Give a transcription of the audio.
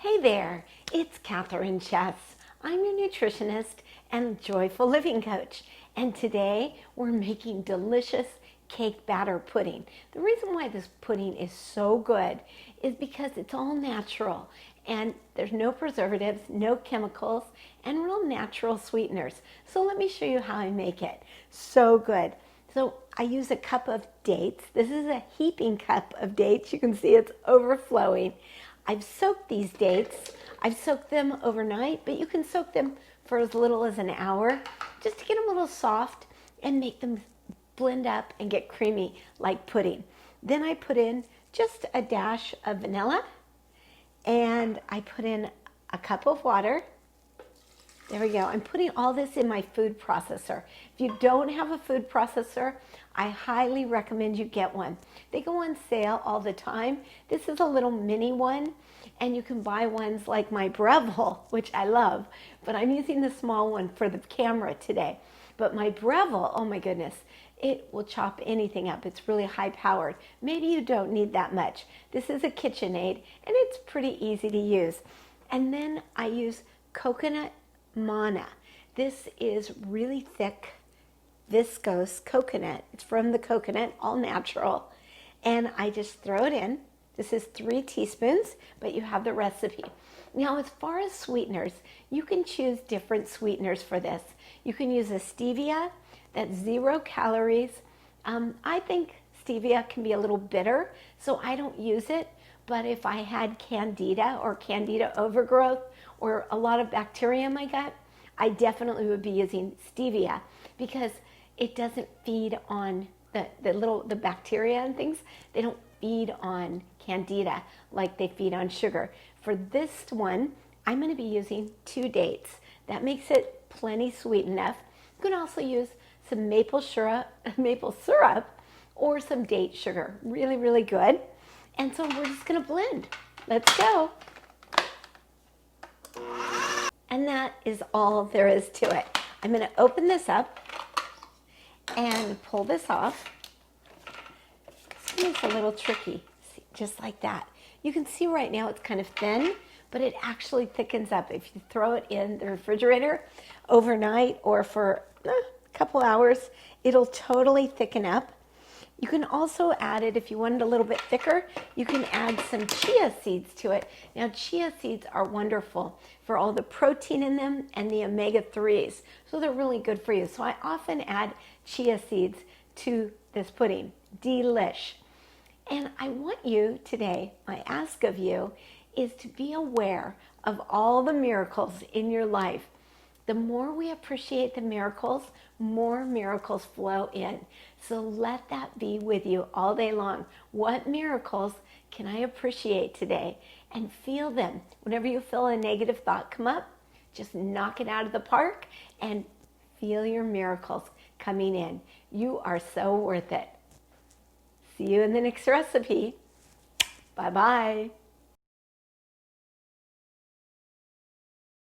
Hey there, it's Catherine Chess. I'm your nutritionist and joyful living coach. And today we're making delicious cake batter pudding. The reason why this pudding is so good is because it's all natural and there's no preservatives, no chemicals, and real natural sweeteners. So let me show you how I make it. So good. So I use a cup of dates. This is a heaping cup of dates. You can see it's overflowing. I've soaked these dates. I've soaked them overnight, but you can soak them for as little as an hour just to get them a little soft and make them blend up and get creamy like pudding. Then I put in just a dash of vanilla and I put in a cup of water. There we go. I'm putting all this in my food processor. If you don't have a food processor, I highly recommend you get one. They go on sale all the time. This is a little mini one, and you can buy ones like my Breville, which I love, but I'm using the small one for the camera today. But my Breville, oh my goodness, it will chop anything up. It's really high powered. Maybe you don't need that much. This is a KitchenAid, and it's pretty easy to use. And then I use coconut manna. This is really thick, viscose coconut. It's from the coconut, all natural. And I just throw it in. This is 3 teaspoons, but you have the recipe. Now, as far as sweeteners, you can choose different sweeteners for this. You can use a stevia that's 0 calories. I think stevia can be a little bitter, so I don't use it. But if I had candida or candida overgrowth or a lot of bacteria in my gut, I definitely would be using stevia because it doesn't feed on the bacteria and things. They don't feed on candida like they feed on sugar. For this one, I'm going to be using 2 dates. That makes it plenty sweet enough. You can also use some maple syrup or some date sugar. Really, really good. And so we're just gonna blend. Let's go. And that is all there is to it. I'm gonna open this up and pull this off. This one's a little tricky, just like that. You can see right now it's kind of thin, but it actually thickens up. If you throw it in the refrigerator overnight or for a couple hours, it'll totally thicken up. You can also add it, if you want it a little bit thicker, you can add some chia seeds to it. Now, chia seeds are wonderful for all the protein in them and the omega-3s. So they're really good for you. So I often add chia seeds to this pudding. Delish. And I want you today, my ask of you, is to be aware of all the miracles in your life. The more we appreciate the miracles, more miracles flow in. So let that be with you all day long. What miracles can I appreciate today? And feel them. Whenever you feel a negative thought come up, just knock it out of the park and feel your miracles coming in. You are so worth it. See you in the next recipe. Bye-bye.